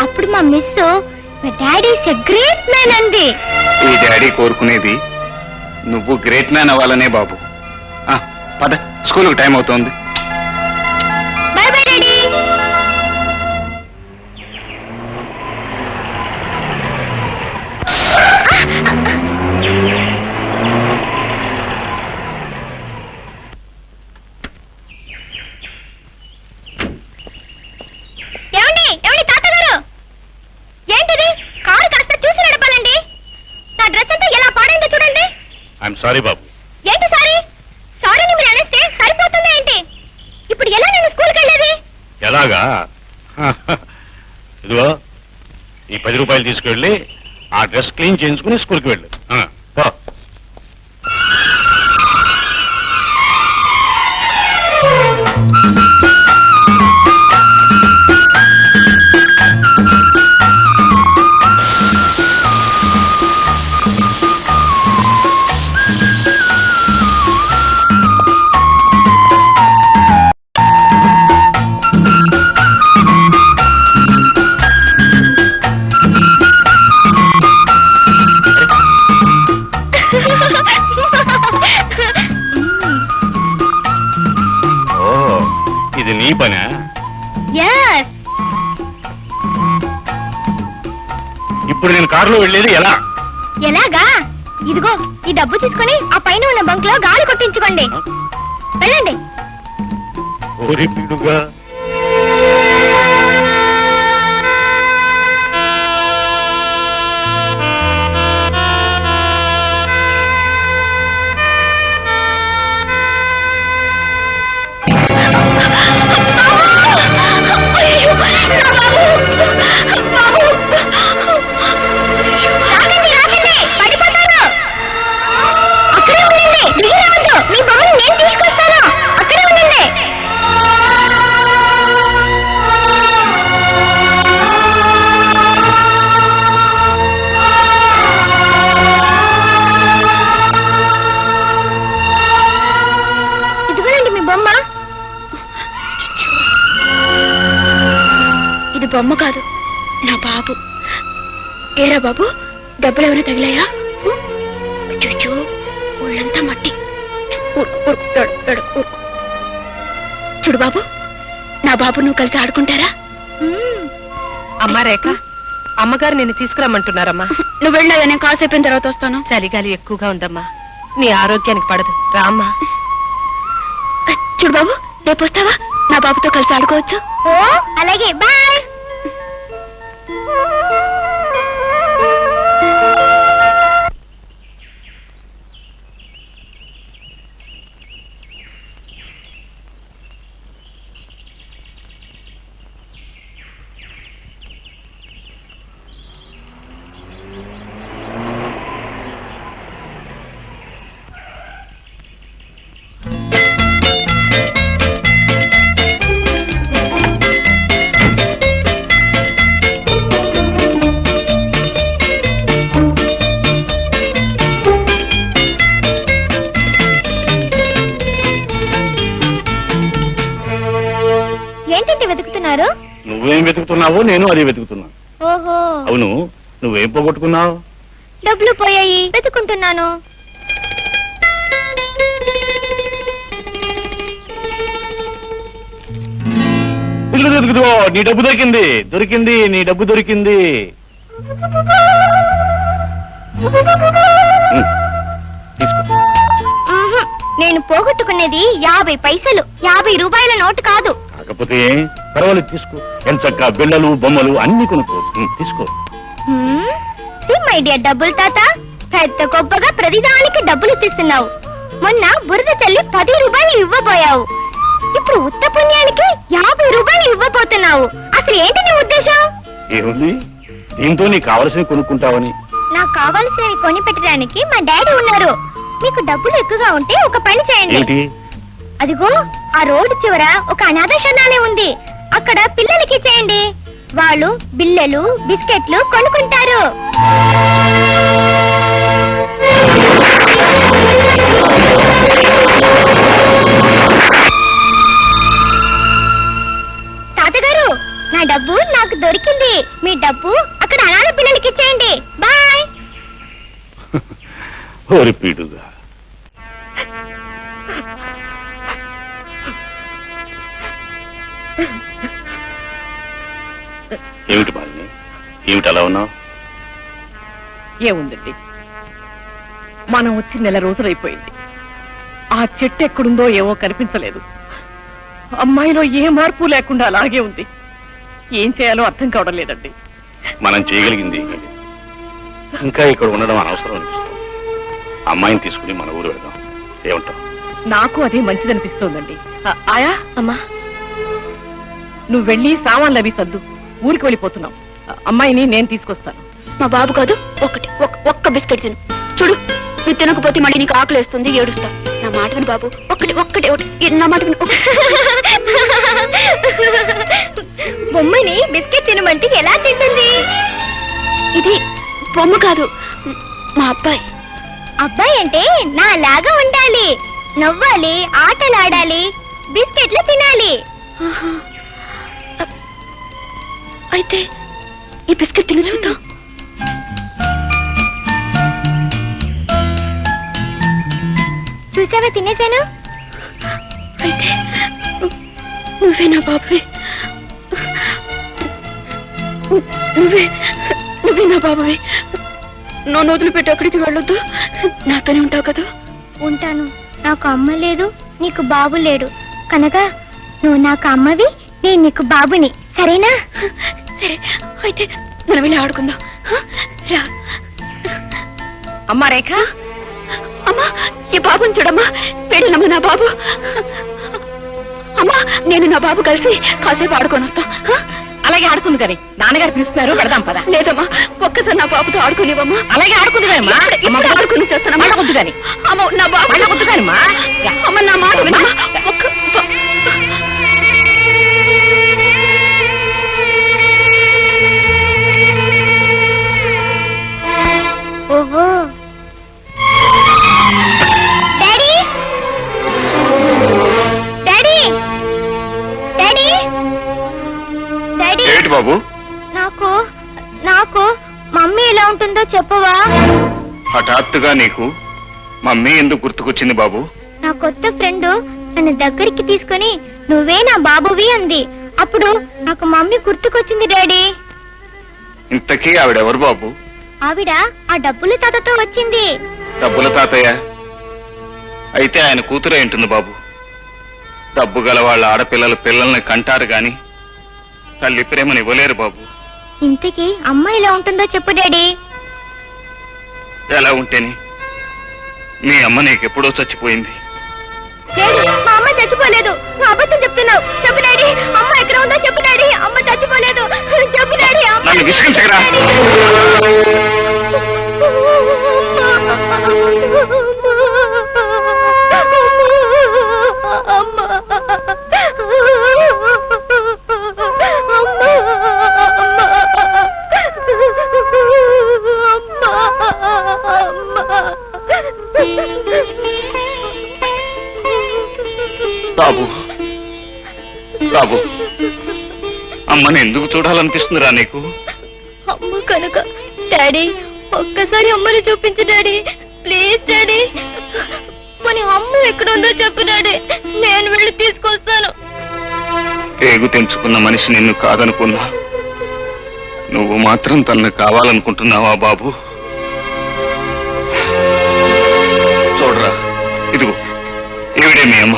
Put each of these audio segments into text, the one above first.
అప్పుడు మా miss me daddy is a great man అంది. ఈ డాడీ కోరుకునేది నువ్వు గ్రేట్ మ్యాన్ అవ్వాలనే బాబు. పద, స్కూల్కి టైం అవుతోంది. By bye daddy. సారీ బాబు. ఏంటి సారీ? సారీని మీరు అనేస్తే సరిపోతుందా ఏంటి? ఇప్పుడు ఎలా నేను స్కూల్కి వెళ్ళేది? ఎలాగా? ఇదిగో ఈ 10 రూపాయలు తీసుకెళ్ళి ఆ డ్రెస్ క్లీన్ చేయించుకుని స్కూల్కి వెళ్ళు. ఇది నీ పనా? ఇప్పుడు నేను కారులో వెళ్ళేది ఎలా? ఎలాగా? ఇదిగో ఈ డబ్బు తీసుకుని ఆ పైన ఉన్న బంక్ లో గాలి కొట్టించుకోండి. వెళ్ళండి. ఓరి పిడుగా. ఇది బొమ్మ కాదు, నా బాబు. ఏరా బాబు, డబ్బులు ఏమైనా తగిలాయా? చూచూ, ఒళ్ళంతా మట్టి. చూడు బాబు, నా బాబు నువ్వు కలిసి ఆడుకుంటారా? అమ్మా రేఖ, అమ్మగారు నిన్ను తీసుకురమ్మంటున్నారమ్మా. నువ్వు వెళ్ళా, నేను కాసేపు తర్వాత వస్తాను. చలిగాలి ఎక్కువగా ఉందమ్మా, నీ ఆరోగ్యానికి పడదు. రామ్మా. చూడు బాబు, రేపు వస్తావా? నా బాబుతో కలిసి ఆడుకోవచ్చు. అలాగే, బాయ్. ఏంటంటే వెతుకుతున్నారు? నువ్వేం వెతుకుతున్నావో నేను అదే వెతుకుతున్నా. ఓహో, అవును, నువ్వేం పోగొట్టుకున్నావు? డబ్బులు పోయాయి, వెతుకుంటున్నాను. నీ డబ్బు దొరికింది, దొరికింది, నీ డబ్బు దొరికింది. నేను పోగొట్టుకునేది 50 పైసలు, 50 రూపాయల నోటు కాదు. కాకపోతే పర్వాలేదు, తీసుకో. ఎంచక్కా బిళ్ళలు, బొమ్మలు అన్ని కొనుక్కోవచ్చు. తీసుకో. మై డియర్ డబ్బులు తాత, పెద్ద గొప్పగా ప్రతిదానికి డబ్బులు ఇస్తున్నావు. మొన్న బురద చల్లి 10 రూపాయలు ఇవ్వబోయావు. ఇప్పుడు ఉత్త పుణ్యానికి 50 రూపాయలు ఇవ్వబోతున్నావు. అసలు ఏంటి నీ ఉద్దేశం? ఏముంది, దీంతో నీకు కావలసినవి కొనుక్కుంటావని. నాకు కావాల్సినవి కొని పెట్టడానికి మా డాడీ ఉన్నారు. మీకు డబ్బులు ఎక్కువగా ఉంటే ఒక పని చేయండి. అదిగో ఆ రోడ్డు చివర ఒక అనాథ శరణాలయం ఉంది, అక్కడ పిల్లలకి చేయండి. వాళ్ళు బిల్లలు, బిస్కెట్లు కొనుక్కుంటారు. తాతగారు, నా డబ్బు నాకు దొరికింది. మీ డబ్బు అక్కడ అనాథ పిల్లలకి ఇచ్చేయండి. బాయ్. ఓరి పీడుగా. ఏమిటి బాలిని, ఏమిటి అలా ఉన్నావు? ఏముందండి, మనం వచ్చి 1 నెల రోజులైపోయింది. ఆ చెట్టు ఎక్కడుందో ఏమో కనిపించలేదు. అమ్మాయిలో ఏ మార్పు లేకుండా అలాగే ఉంది. ఏం చేయాలో అర్థం కావడం లేదండి. మనం చేయగలిగింది ఏమీ లేదు. ఇంకా ఇక్కడ ఉండడం అనవసరం అనిపిస్తుంది. అమ్మాయిని తీసుకుని మన ఊరు వెళ్దాం. ఏమంటావు? నాకు అదే మంచిదనిపిస్తోందండి. ఆయా, అమ్మా, నువ్వు వెళ్ళి సామాన్లు అవి సర్దు. ఊరికి వెళ్ళిపోతున్నాం. అమ్మాయిని నేను తీసుకొస్తాను. మా బాబు కాదు, ఒక్క బిస్కెట్ తిను. చూడు, నువ్వు తినకపోతే మళ్ళీ నీకు ఆకలేస్తుంది, ఏడుస్తావు. నా మాట విను బాబు, ఒకటి నా మాట విను. బొమ్మని బిస్కెట్ తినమంటే ఎలా తింటుంది? ఇది బొమ్మ కాదు, మా అబ్బాయి. అబ్బాయి అంటే నా లాగా ఉండాలి, నవ్వాలి, ఆటలాడాలి, బిస్కెట్లు తినాలి. ఆహా. అయితే ఈ బిస్కెట్ తిని చూద్దాం. చూసావా, తినేసాను. అయితే నువ్వే నా బాబువి. నువ్వే నా బాబువి. నన్ను వదిలిపెట్టి అక్కడికి వెళ్ళొద్దు, నాతోనే ఉంటావు కదా? ఉంటాను. నాకు అమ్మ లేదు, నీకు బాబు లేడు కనుక నువ్వు నాకు అమ్మవి, నేను నీకు బాబుని. సరేనా? సరే, అయితే మనం వెళ్ళి ఆడుకుందాం. రా. అమ్మా రేఖ, అమ్మా, ఈ బాబుని చూడమ్మా, పెళ్ళమ్మా నా బాబు. అమ్మా, నేను నా బాబు కలిసి కాసేపు ఆడుకొని వస్తాం. అలాగే ఆడుకుంది కానీ నాన్నగారు పిలుస్తున్నారు, పెడదాం పద. లేదమ్మా, ఒక్కసారి నా బాబుతో ఆడుకునేవమ్మా. అలాగే ఆడుకుంది ఆడుకుని చేస్తానమ్మా. వద్దు కానీ అమ్మ, నా బాబు వద్దు కానమ్మా. అమ్మ, నా మాట వినమ్మా. ఓహో, డాడీ, డాడీ, డాడీ, డాడీ. ఏంటి బాబు? నాకు నాకు మమ్మీ ఎలా ఉంటుందో చెప్పవా? హఠాత్తుగా నీకు మమ్మీ ఎందుకు గుర్తుకొచ్చింది బాబు? నా కొత్త ఫ్రెండ్ నన్ను దగ్గరికి తీసుకుని నువ్వే నా బాబువి అంది. అప్పుడు నాకు మమ్మీ గుర్తుకొచ్చింది డాడీ. ఇంతకీ ఆవిడెవరు బాబు? ఆవిడ ఆ డబ్బుల తాతతో వచ్చింది. డబ్బుల తాతయ్య అయితే ఆయన కూతురే ఉంటుంది బాబు. డబ్బు గల వాళ్ళ ఆడపిల్లలు పిల్లల్ని కంటారు గాని తల్లి ప్రేమని ఇవ్వలేరు బాబు. ఇంతకీ అమ్మ ఎలా ఉంటుందో చెప్పు డాడీ. ఎలా ఉంటేని? మీ అమ్మ నీకెప్పుడో చచ్చిపోయింది. డాడీ, మా అమ్మ చచ్చిపోలేదు. నువ్వు అబద్ధం చెప్తున్నావు. చెప్పు డాడీ, అమ్మ ఎక్కడ ఉందో చెప్పు డాడీ. అమ్మ చచ్చిపోలేదు. చెప్పు డాడీ. అమ్మ నన్ను విసిగించగరా? బాబు, బాబు, అమ్మని ఎందుకు చూడాలనిపిస్తుందిరా నీకు? అమ్మ కనుక. డాడీ, ఒక్కసారి అమ్మని చూపించు డాడీ, ప్లీజ్ డాడీ. మన అమ్మ ఎక్కడుందో చెప్పు డాడీ, నేను వెళ్ళి తీసుకొస్తాను. పేగు తెంచుకున్న మనిషి నిన్ను కాదనుకున్నా, నువ్వు మాత్రం తనను కావాలనుకుంటున్నావా బాబు? చూడరా, ఇదిగో ఈవిడే మీ అమ్మ.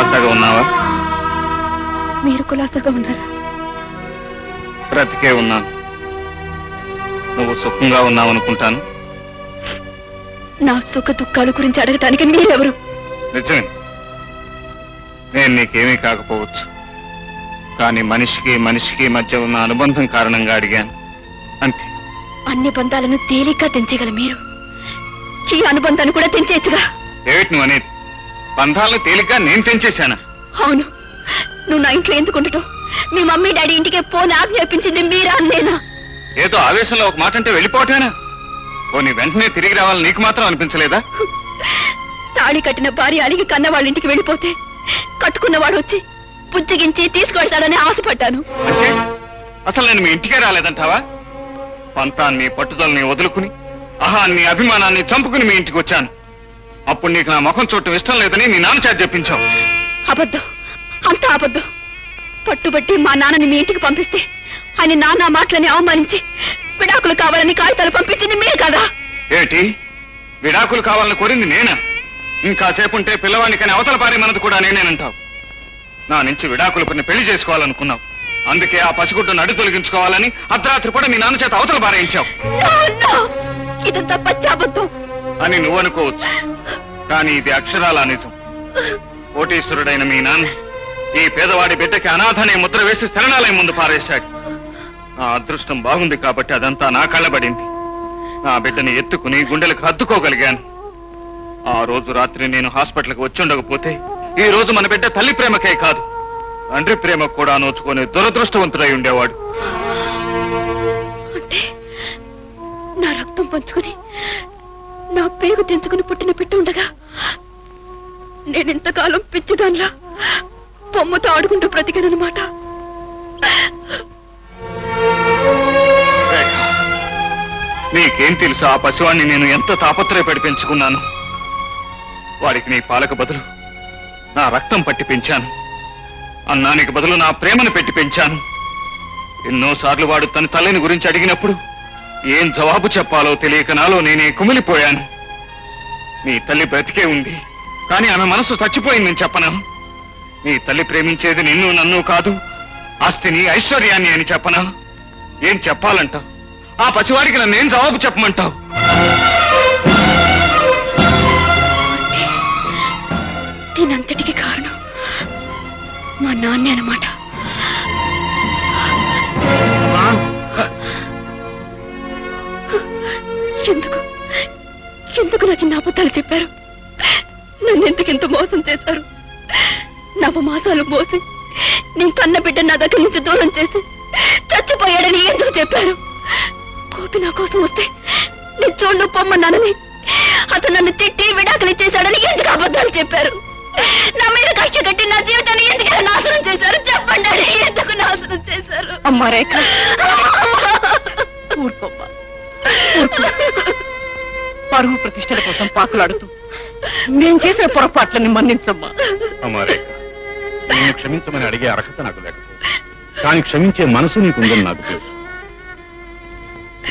కులాసాగా ఉన్నావా? మీరు కులాసగా ఉన్నారా? బ్రతికే ఉన్నాను. నువ్వు సుఖంగా ఉన్నావు అనుకుంటాను. నా సుఖ దుఃఖాల గురించి అడగటానికి మీరెవరు? నిజమే, నేను నీకేమీ కాకపోవచ్చు. కానీ మనిషికి మనిషికి మధ్య ఉన్న అనుబంధం కారణంగా అడిగాను, అంతే. అన్ని బంధాలను తేలిగ్గా తెంచగల మీరు ఈ అనుబంధాన్ని కూడా తెంచేచ్చుగా. ఏమిటి నువ్వు అనేది? బంధాలను తేలిగ్గా నేను తెంచేశానా? అవును, నువ్వు నా ఇంట్లో ఎందుకు ఉండటం? మీ మమ్మీ డాడీ ఇంటికి పోని ఆజ్ఞాపించింది మీరా నేనా? ఏదో ఆవేశంలో ఒక మాట అంటే వెళ్ళిపోవటమేనా? నీ వెంటనే తిరిగి రావాలని నీకు మాత్రం అనిపించలేదా? తాళి కట్టిన భార్య అలిగి కన్న వాళ్ళ ఇంటికి వెళ్ళిపోతే కట్టుకున్నవాడు వచ్చి పుచ్చగించి తీసుకువెళ్తాడని ఆశపడ్డాను. అంటే అసలు నేను మీ ఇంటికే రాలేదంటావా? పంతాన్ని పట్టుదలని వదులుకుని అహాన్ని అభిమానాన్ని చంపుకుని మీ ఇంటికి వచ్చాను. అప్పుడు నీకు నా ముఖం చూడటం ఇష్టం లేదని నీ నాన్న చేత చెప్పించావు. అబద్ధం, అంతా అబద్ధం. పట్టుబట్టి మా నాన్నని మీ ఇంటికి పంపిస్తే ఆయన నాన్న మాటలని అవమానించి విడాకులు కావాలని కాగితాలు పంపించింది మీరు కదా? ఏమిటి, విడాకులు కావాలని కోరింది నేనా? ఇంకాసేపు ఉంటే పిల్లవాడికని అవతల పారే మనది కూడా నేనేనంటావు. నా నుంచి విడాకులు కొన్ని పెళ్లి చేసుకోవాలనుకున్నావు. అందుకే ఆ పసిగుడ్డును అడ్డు తొలగించుకోవాలని అర్ధరాత్రి కూడా మీ నాన్న చేత అవతల పారేయించావు. ఇదంతా పచ్చాబద్ధం అని నువ్వు అనుకోవచ్చు, కానీ ఇది అక్షరాలా నిజం. కోటీశ్వరుడైన మీ నాన్న ఈ పేదవాడి బిడ్డకి అనాథనే ముద్ర వేసి శరణాలయం ముందు పారేశాడు. నా అదృష్టం బాగుంది కాబట్టి అదంతా నా కళ్ళబడింది. నా బిడ్డని ఎత్తుకుని గుండెలకు హత్తుకోగలిగాను. ఆ రోజు రాత్రి నేను హాస్పిటల్కి వచ్చి ఉండకపోతే ఈ రోజు మన బిడ్డ తల్లి ప్రేమకే కాదు, తండ్రి ప్రేమకు కూడా నోచుకొని దురదృష్టవంతుడై ఉండేవాడు. అంటే నా రక్తం పంచుకుని నా పేగు తెంచుకుని పుట్టిన బిడ్డ ఉండగా నేనింతకాలం పిచ్చిదాన్లా బొమ్మతో ఆడుకుంటూ బ్రతికానన్నమాట. నీకేం తెలుసు ఆ పసివాణ్ణి నేను ఎంత తాపత్రయపడి పెంచుకున్నాను. వాడికి నీ పాలకు బదులు నా రక్తం పట్టి పెంచాను. అన్నానికి బదులు నా ప్రేమను పెట్టి పెంచాను. ఎన్నోసార్లు వాడు తన తల్లిని గురించి అడిగినప్పుడు ఏం జవాబు చెప్పాలో తెలియక నాలో నేనే కుమిలిపోయాను. నీ తల్లి బ్రతికే ఉంది, కానీ ఆమె మనసు చచ్చిపోయిందని చెప్పనా? నీ తల్లి ప్రేమించేది నిన్ను నన్ను కాదు, ఆస్తిని ఐశ్వర్యాన్ని అని చెప్పనా? ఏం చెప్పాలంటావు? ఆ పసివాడికి నన్నేం జవాబు చెప్పమంటావు? దీనంతటికి కారణం మా నాన్నే అన్నమాట. ఎందుకు ఎందుకు నాకు ఇన్ని అబద్ధాలు చెప్పారు? నన్ను ఎందుకింత మోసం చేశారు? నవమాసాలు మోసి నేను కన్న బిడ్డ నా దగ్గర నుంచి దూరం చేసి చచ్చిపోయాడని ఎందుకు చెప్పారు? కోపి నా కోసం వస్తే నేను చూడు పొమ్మన్నానని, అతను నన్ను తిట్టి విడాకులు ఇచ్చేశాడని ఎందుకు అబద్ధాలు చెప్పారు? నా మీద కక్ష కట్టి నా జీవితాన్ని ఎందుకు నాశనం చేశారు? చెప్పండి, ఎందుకు నాశనం చేశారు? అమ్మా రేఖ, ఊరుకోమ్మా, ఊరుకో. పరువు ప్రతిష్టల కోసం పాకులాడుతూ నేను చేసిన పొరపాట్లని మన్నించమ్మా. అమ్మా రేఖ, నిన్ను క్షమించమని అడిగే అర్హత నాకు లేకపోతే, కానీ క్షమించే మనసు నీకుందని నాకు తెలుసు.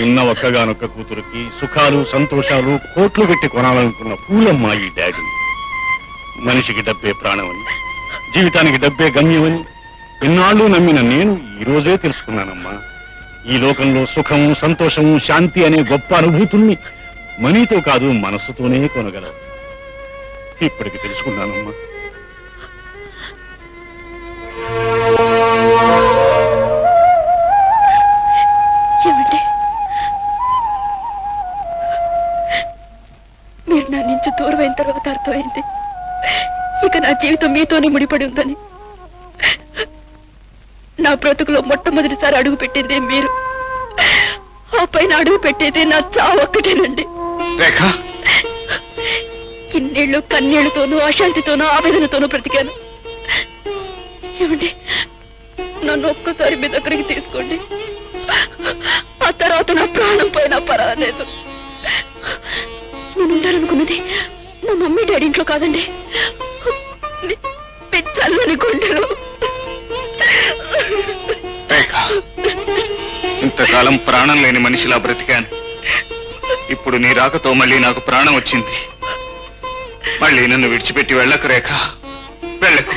ఉన్న ఒక్కగానొక్క కూతురికి సుఖాలు సంతోషాలు కోట్లు పెట్టి కొనాలనుకున్న పూలమ్మ ఈ డాడీ. మనిషికి డబ్బే ప్రాణమని, జీవితానికి డబ్బే గమ్యమని ఎన్నాళ్ళు నమ్మిన నేను ఈ రోజే తెలుసుకున్నానమ్మా. ఈ లోకంలో సుఖము సంతోషము శాంతి అనే గొప్ప అనుభూతుల్ని మనీతో కాదు మనస్సుతోనే కొనగలవు. ఇప్పటికి తెలుసుకున్నానమ్మా. ఏమంటే మీరు నా నుంచి దూరం అయిన తర్వాత అర్థమైంది ఇక నా జీవితం మీతోనే ముడిపడి ఉందని. నా బ్రతుకులో మొట్టమొదటిసారి అడుగు పెట్టింది మీరు, ఆ పైన అడుగు పెట్టేది నా చావు ఒక్కటేనండి. ఇన్నేళ్లు కన్నీళ్లతోనూ అశాంతితోనూ ఆవేదనతోనూ బ్రతికాను. ఏమండి, నన్ను ఒక్కసారి మీ దగ్గరికి తీసుకోండి. ఆ తర్వాత నా ప్రాణం పోయినా పర్వాలేదు. నేను ఉండాలనుకున్నది మా మమ్మీ డాడీ ఇంట్లో కాదండి, చల్లని గుండెలో. ఇంతకాలం ప్రాణం లేని మనిషిలా బ్రతికాను. ఇప్పుడు నీ రాకతో మళ్ళీ నాకు ప్రాణం వచ్చింది. మళ్ళీ నన్ను విడిచిపెట్టి వెళ్ళకు రేఖ, వెళ్ళకు.